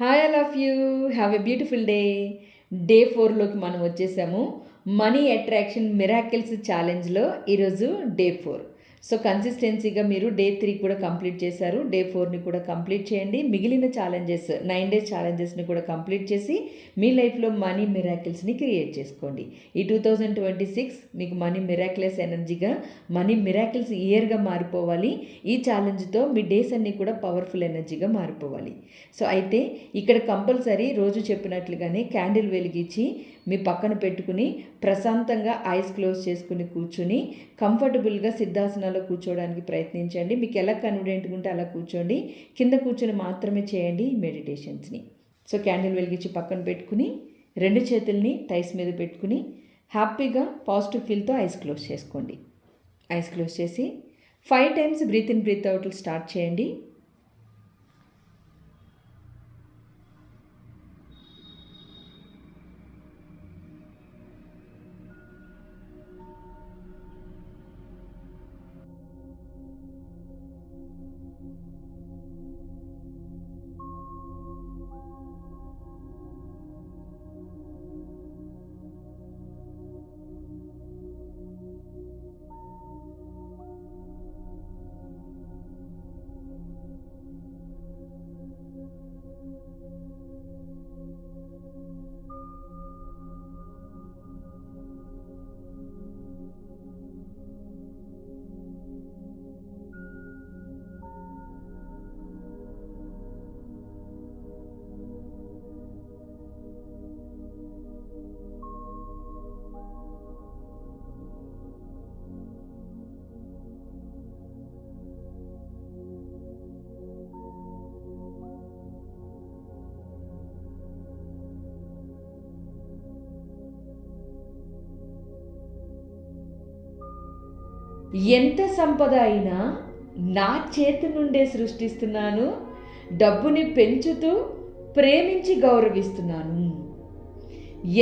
Hi all of you. Have a beautiful day. Day 4లోకి మనం వచ్చేసాము. మనీ అట్రాక్షన్ మిరాకిల్స్ ఛాలెంజ్లో ఈరోజు డే 4. సో కన్సిస్టెన్సీగా మీరు డే 3 కూడా కంప్లీట్ చేశారు. డే 4ని కూడా కంప్లీట్ చేయండి. మిగిలిన ఛాలెంజెస్ 9 డేస్ ఛాలెంజెస్ని కూడా కంప్లీట్ చేసి మీ లైఫ్లో మనీ మిరాకిల్స్ని క్రియేట్ చేసుకోండి. ఈ 2026 మీకు మనీ మిరాకిల్స్ ఎనర్జీగా, మనీ మిరాకిల్స్ ఇయర్గా మారిపోవాలి. ఈ ఛాలెంజ్తో మీ డేస్ అన్నీ కూడా పవర్ఫుల్ ఎనర్జీగా మారిపోవాలి. సో అయితే ఇక్కడ కంపల్సరీ రోజు చెప్పినట్లుగానే క్యాండిల్ వెలిగించి మీ పక్కన పెట్టుకుని ప్రశాంతంగా ఐస్ క్లోజ్ చేసుకుని కూర్చుని కంఫర్టబుల్గా సిద్ధాసనాలో కూర్చోవడానికి ప్రయత్నించండి. మీకు ఎలా కన్వీనియంట్గా ఉంటే అలా కూర్చోండి. కింద కూర్చొని మాత్రమే చేయండి ఈ మెడిటేషన్స్ని. సో క్యాండిల్ వెలిగించి పక్కన పెట్టుకుని 2 చేతుల్ని థైస్ మీద పెట్టుకుని హ్యాపీగా పాజిటివ్ ఫీల్తో ఐస్ క్లోజ్ చేసుకోండి. ఐస్ క్లోజ్ చేసి 5 టైమ్స్ బ్రీత్ ఇన్ బ్రీత్ అవుట్లు స్టార్ట్ చేయండి. ఎంత సంపద అయినా నా చేతి నుండే సృష్టిస్తున్నాను, డబ్బుని పెంచుతూ ప్రేమించి గౌరవిస్తున్నాను.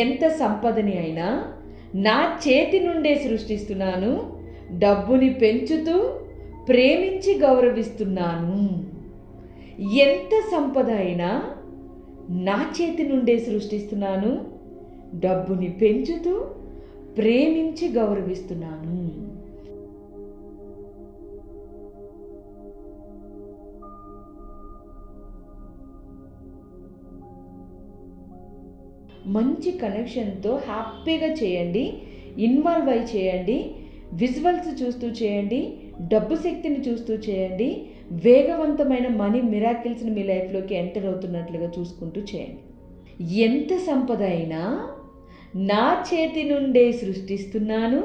ఎంత సంపదని అయినా నా చేతి నుండే సృష్టిస్తున్నాను, డబ్బుని పెంచుతూ ప్రేమించి గౌరవిస్తున్నాను. ఎంత సంపద అయినా నా చేతి నుండే సృష్టిస్తున్నాను, డబ్బుని పెంచుతూ ప్రేమించి గౌరవిస్తున్నాను. మంచి కనెక్షన్తో హ్యాపీగా చేయండి. ఇన్వాల్వ్ అయి చేయండి. విజువల్స్ చూస్తూ చేయండి. డబ్బు శక్తిని చూస్తూ చేయండి. వేగవంతమైన మనీ మిరాకిల్స్ని మీ లైఫ్లోకి ఎంటర్ అవుతున్నట్లుగా చూసుకుంటూ చేయండి. ఎంత సంపద అయినా నా చేతి నుండే సృష్టిస్తున్నాను,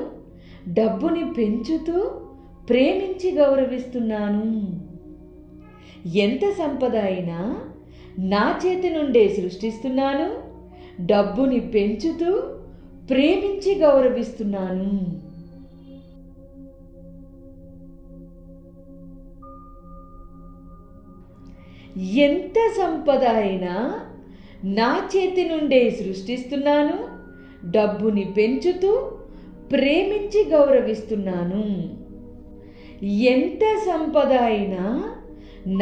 డబ్బుని పెంచుతూ ప్రేమించి గౌరవిస్తున్నాను. ఎంత సంపద అయినా నా చేతి నుండే సృష్టిస్తున్నాను, డబ్బుని పెంచుతూ ప్రేమించి గౌరవిస్తున్నాను. ఎంత సంపద అయినా నా చేతి నుండే సృష్టిస్తున్నాను, డబ్బుని పెంచుతూ ప్రేమించి గౌరవిస్తున్నాను. ఎంత సంపద అయినా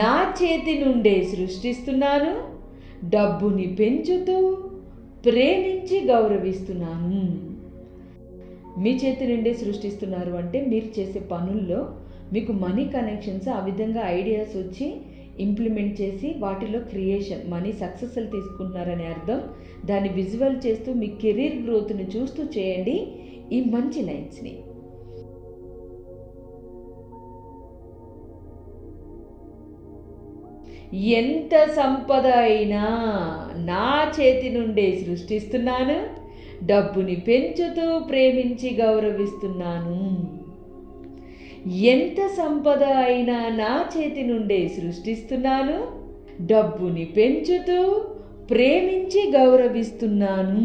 నా చేతి నుండే సృష్టిస్తున్నాను, డబ్బుని పెంచుతూ ప్రేమించి గౌరవిస్తున్నాను. మీ చేతి నుండే సృష్టిస్తున్నారు అంటే మీరు చేసే పనుల్లో మీకు మనీ కనెక్షన్స్, ఆ విధంగా ఐడియాస్ వచ్చి ఇంప్లిమెంట్ చేసి వాటిలో క్రియేషన్, మనీ సక్సెస్లు తీసుకుంటున్నారనే అర్థం. దాన్ని విజువల్ చేస్తూ మీ కెరీర్ గ్రోత్ని చూస్తూ చేయండి ఈ మంచి లైన్స్ని. ఎంత సంపద అయినా నా చేతి నుండే సృష్టిస్తున్నాను, డబ్బుని పెంచుతూ ప్రేమించి గౌరవిస్తున్నాను. ఎంత సంపద అయినా నా చేతి నుండే సృష్టిస్తున్నాను, డబ్బుని పెంచుతూ ప్రేమించి గౌరవిస్తున్నాను.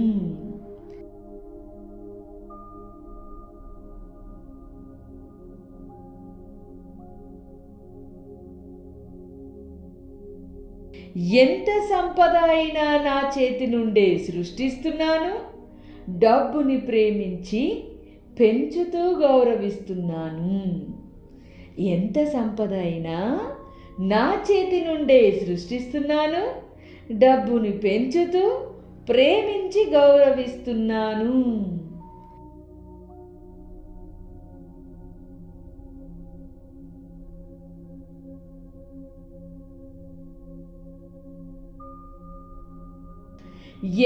ఎంత సంపద అయినా నా చేతి నుండే సృష్టిస్తున్నాను, డబ్బుని ప్రేమించి పెంచుతూ గౌరవిస్తున్నాను. ఎంత సంపద అయినా నా చేతి నుండే సృష్టిస్తున్నాను, డబ్బుని పెంచుతూ ప్రేమించి గౌరవిస్తున్నాను.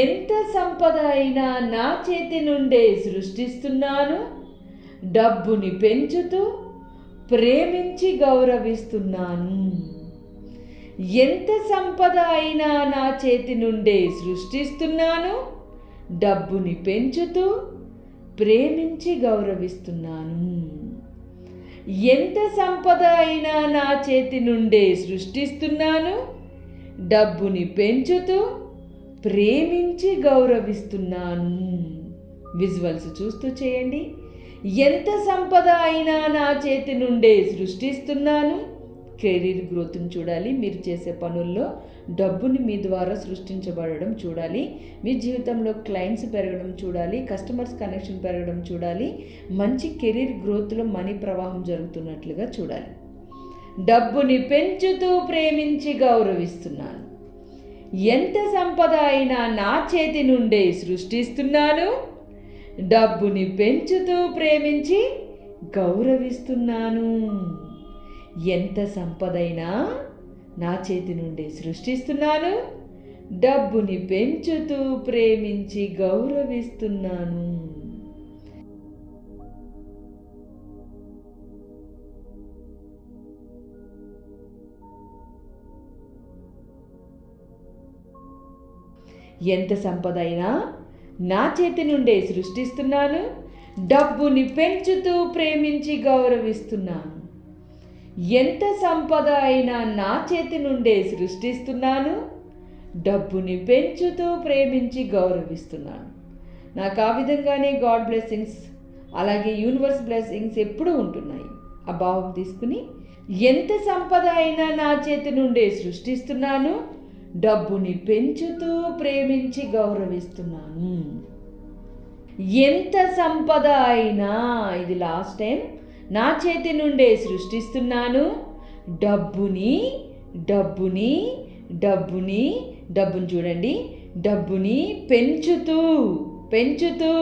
ఎంత సంపద అయినా నా చేతి నుండే సృష్టిస్తున్నాను. డబ్బుని పెంచుతూ ప్రేమించి గౌరవిస్తున్నాను. ఎంత సంపద అయినా నా చేతి నుండే సృష్టిస్తున్నాను. డబ్బుని పెంచుతూ ప్రేమించి గౌరవిస్తున్నాను. ఎంత సంపద అయినా నా చేతి నుండే సృష్టిస్తున్నాను. డబ్బుని పెంచుతూ ప్రేమించి గౌరవిస్తున్నాను. విజువల్స్ చూస్తూ చేయండి. ఎంత సంపద అయినా నా చేతి నుండే సృష్టిస్తున్నాను. కెరీర్ గ్రోత్ని చూడాలి. మీరు చేసే పనుల్లో డబ్బుని మీ ద్వారా సృష్టించబడడం చూడాలి. మీ జీవితంలో క్లయింట్స్ పెరగడం చూడాలి. కస్టమర్స్ కనెక్షన్ పెరగడం చూడాలి. మంచి కెరీర్ గ్రోత్లో మనీ ప్రవాహం జరుగుతున్నట్లుగా చూడాలి. డబ్బుని పెంచుతూ ప్రేమించి గౌరవిస్తున్నాను. ఎంత సంపద అయినా నా చేతి నుండే సృష్టిస్తున్నాను. డబ్బుని పెంచుతూ ప్రేమించి గౌరవిస్తున్నాను. ఎంత సంపదైనా నా చేతి నుండి సృష్టిస్తున్నాను. డబ్బుని పెంచుతూ ప్రేమించి గౌరవిస్తున్నాను. ఎంత సంపద అయినా నా చేతి నుండే సృష్టిస్తున్నాను. డబ్బుని పెంచుతూ ప్రేమించి గౌరవిస్తున్నాను. ఎంత సంపద అయినా నా చేతి నుండే సృష్టిస్తున్నాను. డబ్బుని పెంచుతూ ప్రేమించి గౌరవిస్తున్నాను. నాకు ఆ విధంగానే గాడ్ బ్లెస్సింగ్స్ అలాగే యూనివర్స్ బ్లెస్సింగ్స్ ఎప్పుడూ ఉంటున్నాయి. ఆ భావం తీసుకుని ఎంత సంపద అయినా నా చేతి నుండే సృష్టిస్తున్నాను. డబ్బుని పెంచుతూ ప్రేమించి గౌరవిస్తున్నాను. ఎంత సంపద అయినా, ఇది లాస్ట్ టైం, నా చేతి నుండే సృష్టిస్తున్నాను. డబ్బుని డబ్బుని డబ్బుని డబ్బుని చూడండి. డబ్బుని పెంచుతూ పెంచుతూ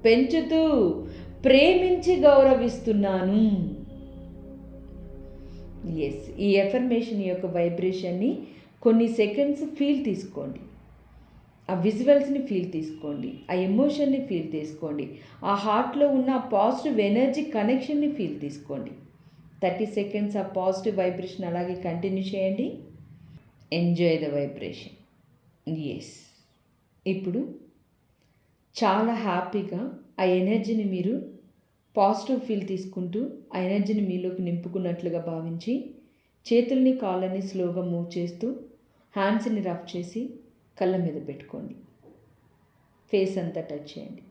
పెంచుతూ ప్రేమించి గౌరవిస్తున్నాను. ఎస్, ఈ ఎఫర్మేషన్ యొక్క వైబ్రేషన్ని కొన్ని సెకండ్స్ ఫీల్ తీసుకోండి. ఆ విజువల్స్ని ఫీల్ తీసుకోండి. ఆ ఎమోషన్ని ఫీల్ తీసుకోండి. ఆ హార్ట్లో ఉన్న పాజిటివ్ ఎనర్జీ కనెక్షన్ని ఫీల్ తీసుకోండి. 30 సెకండ్స్ ఆ పాజిటివ్ వైబ్రేషన్ అలాగే కంటిన్యూ చేయండి. Enjoy the vibration. ఎస్, ఇప్పుడు చాలా హ్యాపీగా ఆ ఎనర్జీని మీరు పాజిటివ్ ఫీల్ తీసుకుంటూ ఆ ఎనర్జీని మీలోకి నింపుకున్నట్లుగా భావించి చేతుల్ని కాళ్ళని స్లోగా మూవ్ చేస్తూ హ్యాండ్స్ని రఫ్ చేసి కళ్ళ మీద పెట్టుకోండి. ఫేస్ అంతా టచ్ చేయండి.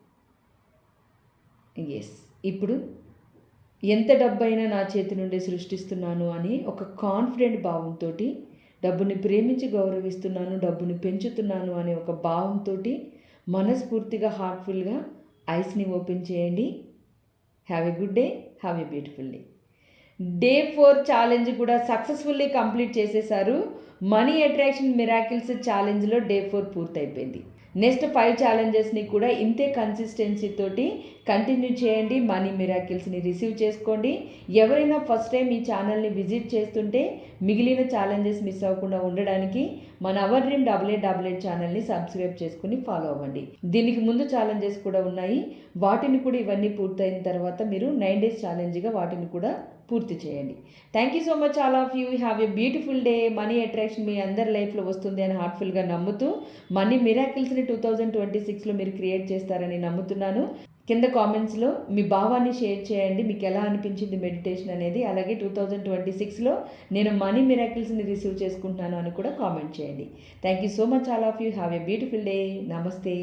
ఎస్, ఇప్పుడు ఎంత డబ్బైనా నా చేతి నుండి సృష్టిస్తున్నాను అని ఒక కాన్ఫిడెంట్ భావంతో, డబ్బుని ప్రేమించి గౌరవిస్తున్నాను, డబ్బుని పెంచుతున్నాను అనే ఒక భావంతో మనస్ఫూర్తిగా హార్ట్ఫుల్గా ఐస్ని ఓపెన్ చేయండి. Have a good day, have a beautiful day. Day 4 challenge కూడా సక్సెస్ఫుల్లీ కంప్లీట్ చేసేసారు. మనీ అట్రాక్షన్ మిరాకిల్స్ ఛాలెంజ్లో డే 4 పూర్తయిపోయింది. నెక్స్ట్ 5 ఛాలెంజెస్ని కూడా ఇంతే కన్సిస్టెన్సీ తోటి కంటిన్యూ చేయండి. మనీ మిరాకిల్స్ని రిసీవ్ చేసుకోండి. ఎవరైనా ఫస్ట్ టైం ఈ ఛానల్ని విజిట్ చేస్తుంటే మిగిలిన ఛాలెంజెస్ మిస్ అవ్వకుండా ఉండడానికి మన అవర్ డ్రీమ్ 8888 ఛానల్ని సబ్స్క్రైబ్ చేసుకుని ఫాలో అవ్వండి. దీనికి ముందు ఛాలెంజెస్ కూడా ఉన్నాయి. వాటిని కూడా ఇవన్నీ పూర్తయిన తర్వాత మీరు 9 డేస్ ఛాలెంజ్గా వాటిని కూడా పూర్తి చేయండి. Thank you so much all of you. Have a beautiful day. Money attraction మీ అందరి లైఫ్లో వస్తుంది అని హార్ట్ఫుల్గా నమ్ముతూ మనీ మిరాకిల్స్ని 2026లో మీరు క్రియేట్ చేస్తారని నమ్ముతున్నాను. కింద కామెంట్స్లో మీ భావాన్ని షేర్ చేయండి. మీకు ఎలా అనిపించింది మెడిటేషన్ అనేది. అలాగే 2026లో నేను మనీ మిరాకిల్స్ని రిసీవ్ చేసుకుంటున్నాను అని కూడా కామెంట్ చేయండి. Thank you so much all of you. Have a beautiful day. నమస్తే.